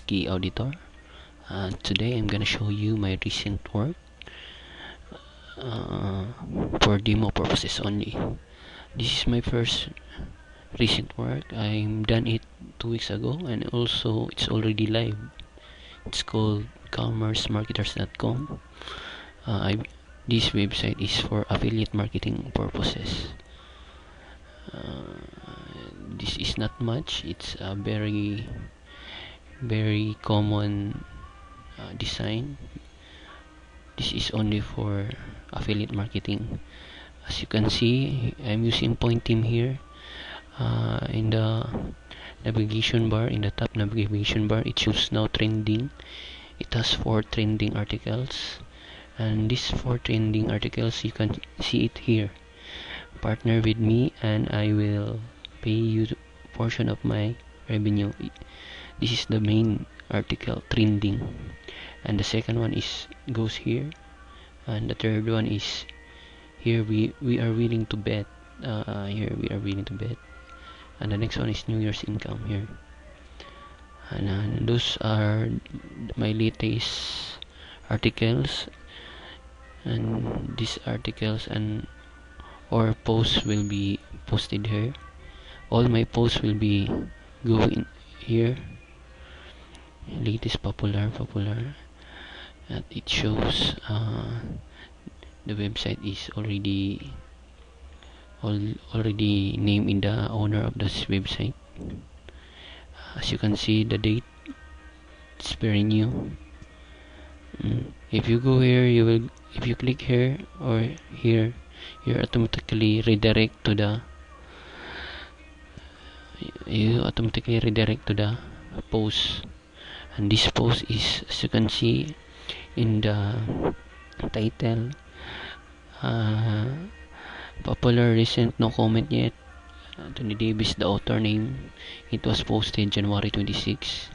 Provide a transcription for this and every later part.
Key Auditor. Today I'm gonna show you my recent work for demo purposes only. This is my first recent work. I'm done it 2 weeks ago, and also it's already live. It's called commercemarketers.com. This website is for affiliate marketing purposes. This is not much. It's a very common design. This is only for affiliate marketing. As you can see, I'm using Point Team here. In the navigation bar, in the top navigation bar, it shows now trending. It has 4 trending articles, and these 4 trending articles, you can see it here. Partner with me and I will pay you a portion of my revenue. This is the main article, trending, and the second one is goes here, and the third one is here. We are willing to bet. Here we are willing to bet, and the next one is New Year's income here. And those are my latest articles, and these articles and or posts will be posted here. All my posts will be going here. Latest popular, and it shows the website is already named in the owner of this website. As you can see, the date, it's very new. If you go here, if you click here or here, you're automatically redirect to the post. And this post is, as you can see in the title, popular, recent, no comment yet. Anthony Davis, the author name. It was posted January 6,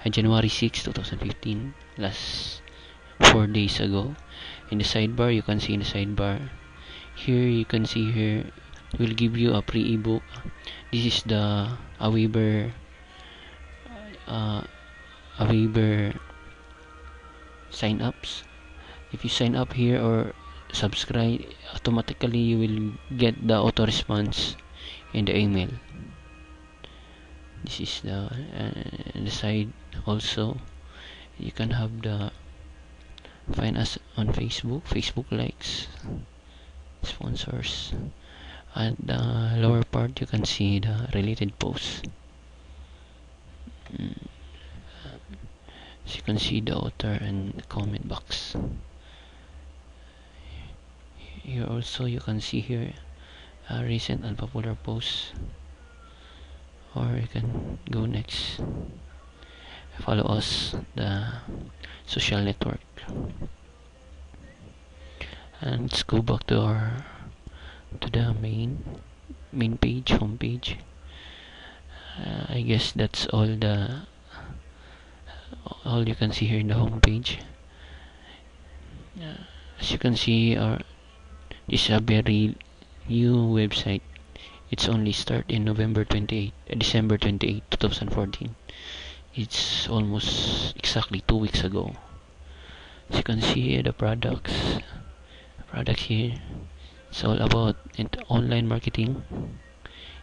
2015, last 4 days ago. In the sidebar, you can see in the sidebar here, you can see here, will give you a free ebook. This is the Aweber sign ups. If you sign up here or subscribe, automatically you will get the auto response in the email. This is the side. Also, you can have the find us on Facebook likes, sponsors. At the lower part, you can see the related posts. So you can see the author and the comment box. Here also, you can see here recent and popular posts. Or you can go next. Follow us, the social network. And let's go back to the main page, home page. I guess that's all you can see here in the home page. As you can see, this is a very new website. It's only started in December 28, 2014. It's almost exactly 2 weeks ago. As you can see here, the products here, it's all about online marketing.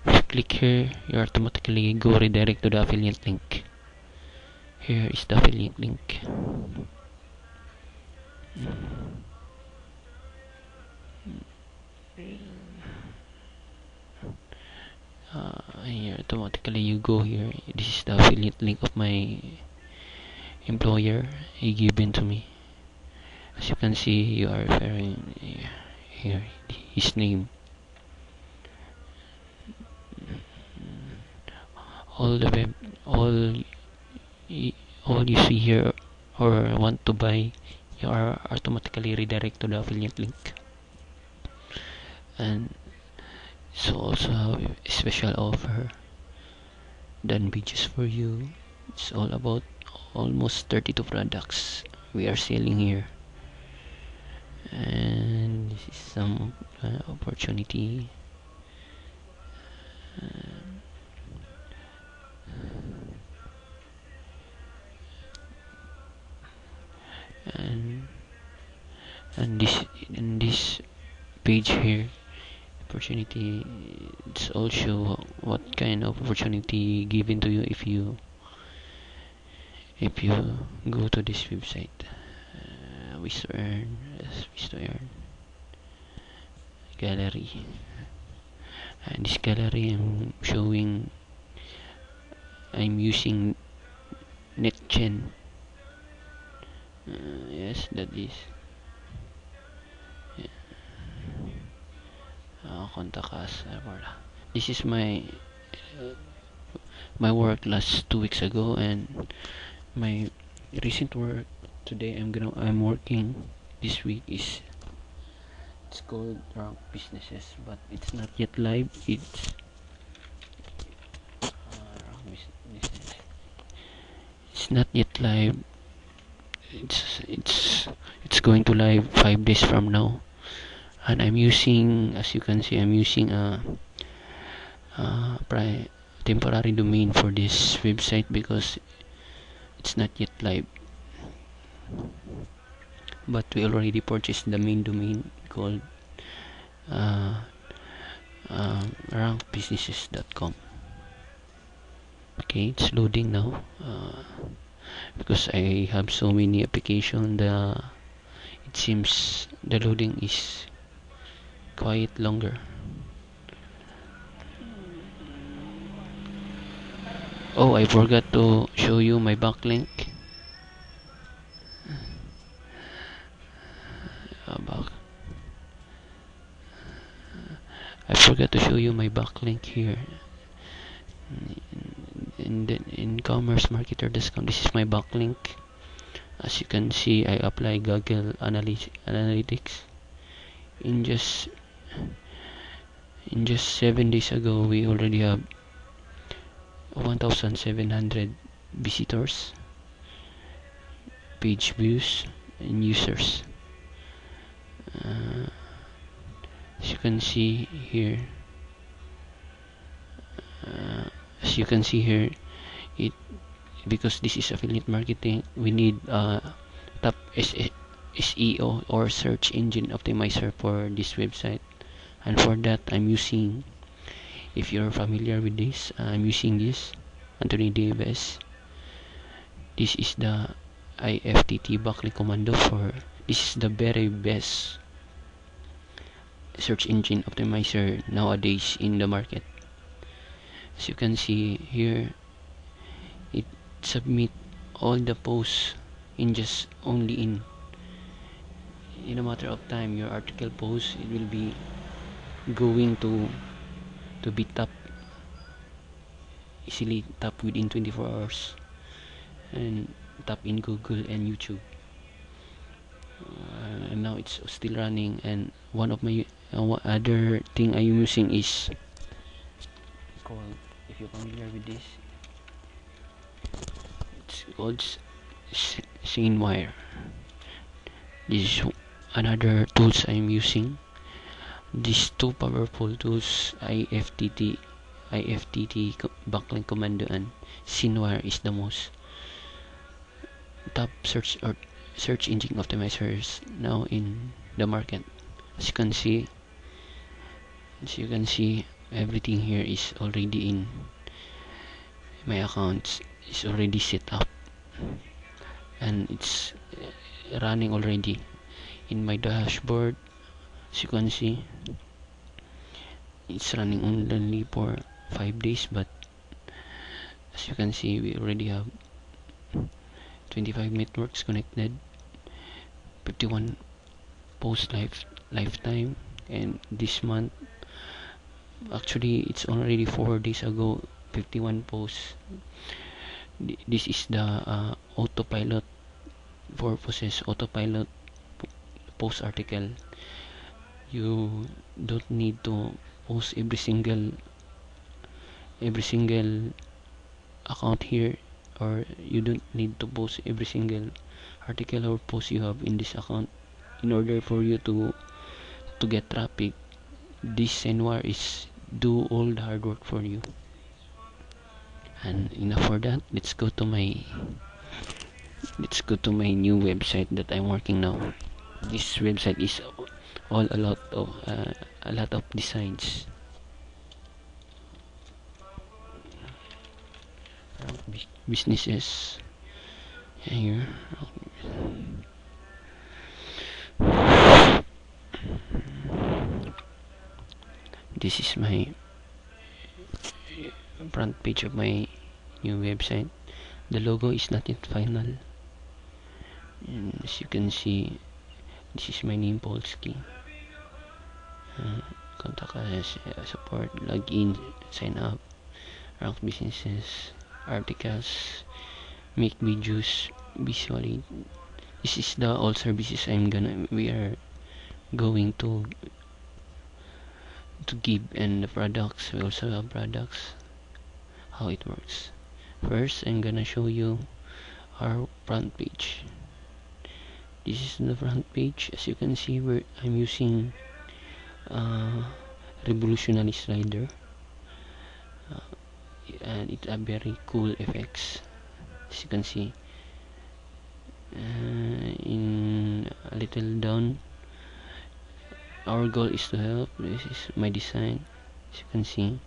If you click here, you automatically go redirect to the affiliate link. Here is the affiliate link. Here automatically you go here. This is the affiliate link of my employer he given to me. As you can see, you are referring here his name. All you see here or want to buy, you are automatically redirect to the affiliate link. And so also have a special offer done pages for you. It's all about almost 32 products we are selling here, and this is some opportunity. and and this page here, opportunity, it's also what kind of opportunity given to you if you go to this website. Ways to earn, ways to earn, gallery, and this gallery I'm using NetGen. Yes, that is, yeah. Contact us. This is uh, my work last 2 weeks ago, and my recent work today. I'm working this week is, it's called Rank Businesses, but it's not yet live. It's Rank Businesses. It's not yet live. It's going to live 5 days from now, and I'm using, as you can see, I'm using a temporary domain for this website because it's not yet live. But we already purchased the main domain called uh, rankbusinesses.com. Okay, it's loading now. Because I have so many applications, it seems the loading is quite longer. Oh, I forgot to show you my backlink. Back. I forgot to show you my backlink here. In commercemarketer.com, this is my backlink. As you can see, I apply Google Analytics. In just 7 days ago, we already have 1,700 visitors, page views, and users. As you can see here, it because this is affiliate marketing, we need top SEO or search engine optimizer for this website, and for that I'm using, if you're familiar with this, I'm using this Anthony Davis. This is the IFTT backlink commando for this is the very best search engine optimizer nowadays in the market. As you can see here, it submit all the posts in just only in a matter of time. Your article post, it will be going to be top, easily top within 24 hours, and top in Google and YouTube. And now it's still running, and one of my other thing I'm using is called, if you're familiar with this, it's called SceneWire. This is another tools I'm using. These two powerful tools, IFTT backlink commando and SceneWire, is the most top search engine optimizers now in the market. As you can see, everything here is already in my account, is already set up, and it's running already in my dashboard. As you can see, it's running only for 5 days, but as you can see, we already have 25 networks connected, 51 post lifetime, and this month, actually it's already 4 days ago, 51 posts. This is the autopilot purposes, autopilot post article. You don't need to post every single account here, or you don't need to post every single article or post you have in this account in order for you to get traffic. This SceneWire is do all the hard work for you. And enough for that, let's go to my let's go to my new website that I'm working now. This website is all a lot of designs. Businesses here. This is my front page of my new website. The logo is not yet final, and as you can see, this is my name, Polski. Contact us, support, login, sign up, rank businesses, articles, make videos, visually. This is the all services we are going to give, and the products. We also have products. How it works. First, I'm gonna show you our front page. This is the front page. As you can see, where I'm using revolutionary slider, and it's a very cool effects. As you can see, in a little down, our goal is to help. This is my design. As you can see,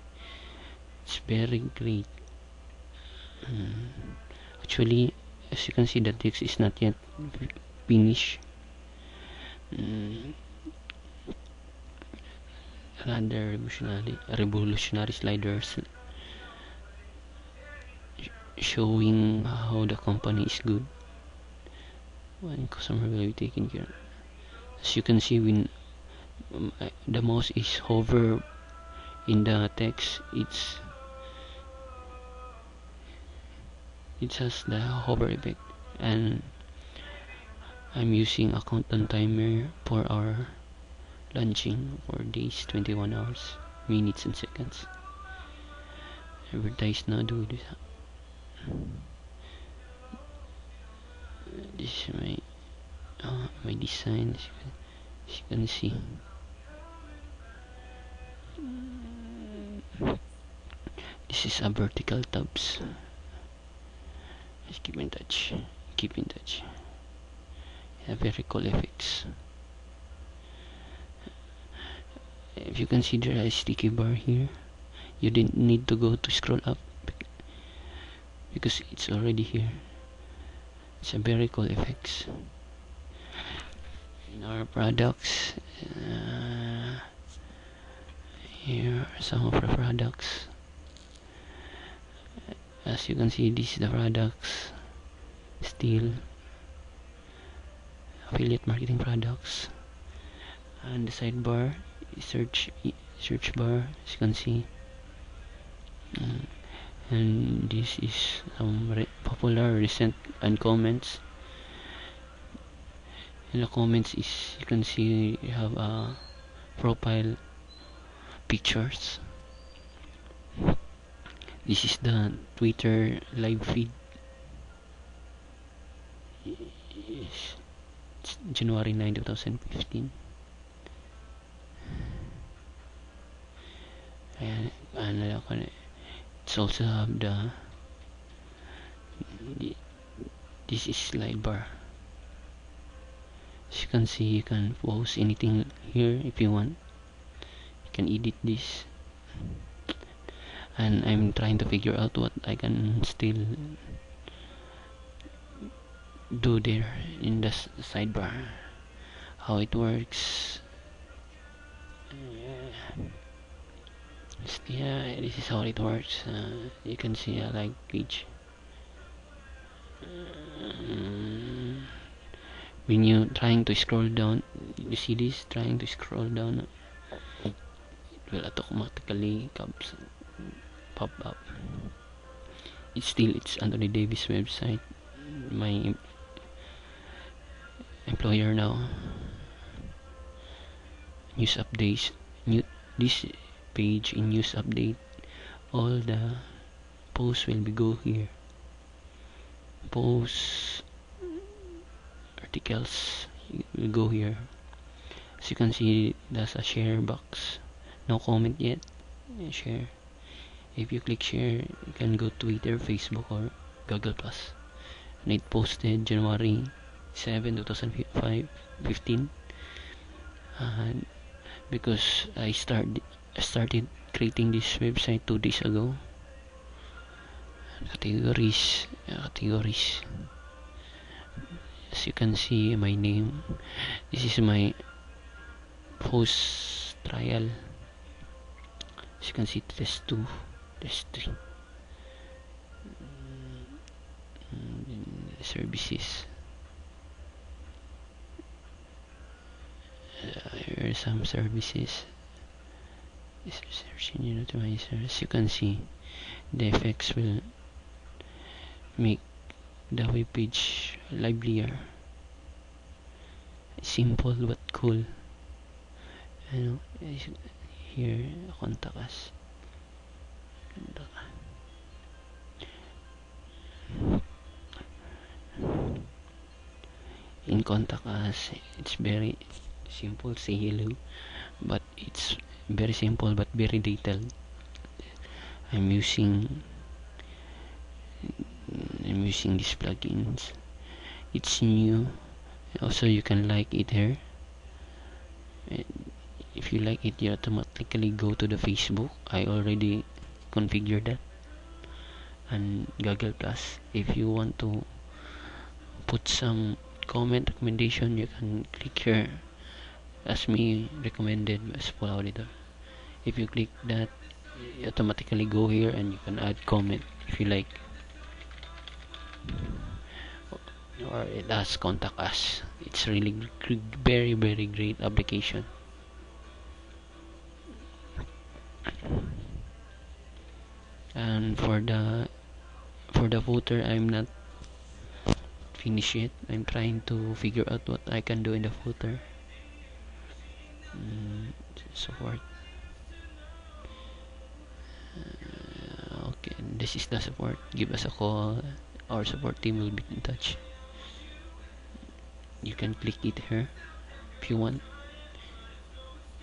it's very great. Actually, as you can see, the text is not yet finished. Another revolutionary sliders showing how the company is good when customer will be taken care. As you can see, when the mouse is hover in the text, it has the hover effect, and I'm using a countdown timer for our launching for days, 21 hours, minutes and seconds. Advertise now, do this. This is my design, as you can see. This is a vertical tabs. Just keep in touch. Yeah, very cool effects. If you consider a sticky bar here, you didn't need to go to scroll up because it's already here. It's a very cool effects. In our products, here are some of the products. As you can see, these are the products. Still affiliate marketing products, and the sidebar search bar, as you can see. And this is some popular recent and comments. In the comments is, you can see, you have a profile pictures. This is the Twitter live feed. It's January 9, 2015. And it's also have this is slide bar. As you can see, you can post anything here if you want. You can edit this, and I'm trying to figure out what I can still do there in the sidebar, how it works. Yeah, this is how it works. You can see a like page. When you trying to scroll down, you see this, trying to scroll down, it will automatically pop up. It's Anthony Davis website, my employer now. News updates, this page in news update, all the posts will be go here. Posts, articles will go here. As you can see, there's a share box. No comment yet. Share. If you click share, you can go Twitter, Facebook, or Google Plus. and it posted January 7, 2015. And because I started creating this website 2 days ago. Categories. As you can see, my name. This is my post trial. As you can see, test 2, test 3. Services. Here are some services. Search engine optimizer. As you can see, the effects will make the web page livelier. Simple but cool. Here, contact us. In contact us, it's very simple. Say hello, but it's very simple but very detailed. I'm using these plugins. It's new. Also, you can like it here. If you like it, you automatically go to the Facebook. I already configured that. And Google Plus. If you want to put some comment recommendation, you can click here as me recommended as full auditor. If you click that, you automatically go here and you can add comment if you like, or it has contact us. It's really very great application. And for the footer, I'm not finished yet. I'm trying to figure out what I can do in the footer. Support. Okay, this is the support. Give us a call. Our support team will be in touch. You can click it here if you want.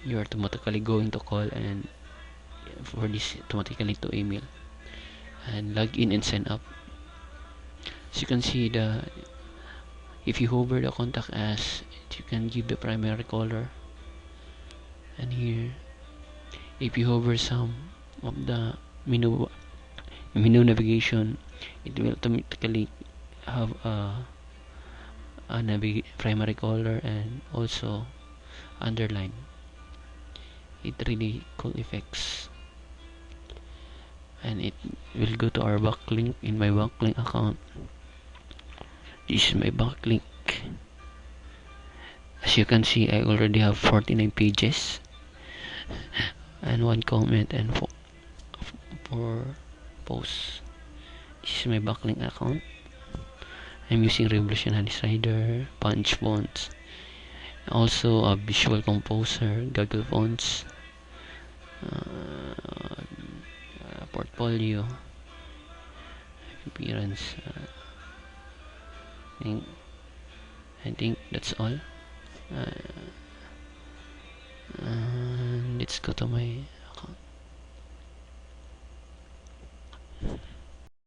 You're automatically going to call, and for this automatically to email and log in and sign up. As you can see, if you hover the contact us, you can give the primary color. And here, if you hover some of the menu navigation, it will automatically have a primary color and also underline. It really cool effects. And it will go to our backlink in my backlink account. This is my backlink. As you can see, I already have 49 pages and 1 comment and 4 posts. This is my backlink account. I'm using Revolution Rider, Punch Fonts, also a Visual Composer, Google Fonts, portfolio, appearance. I think that's all. Let's go to my account.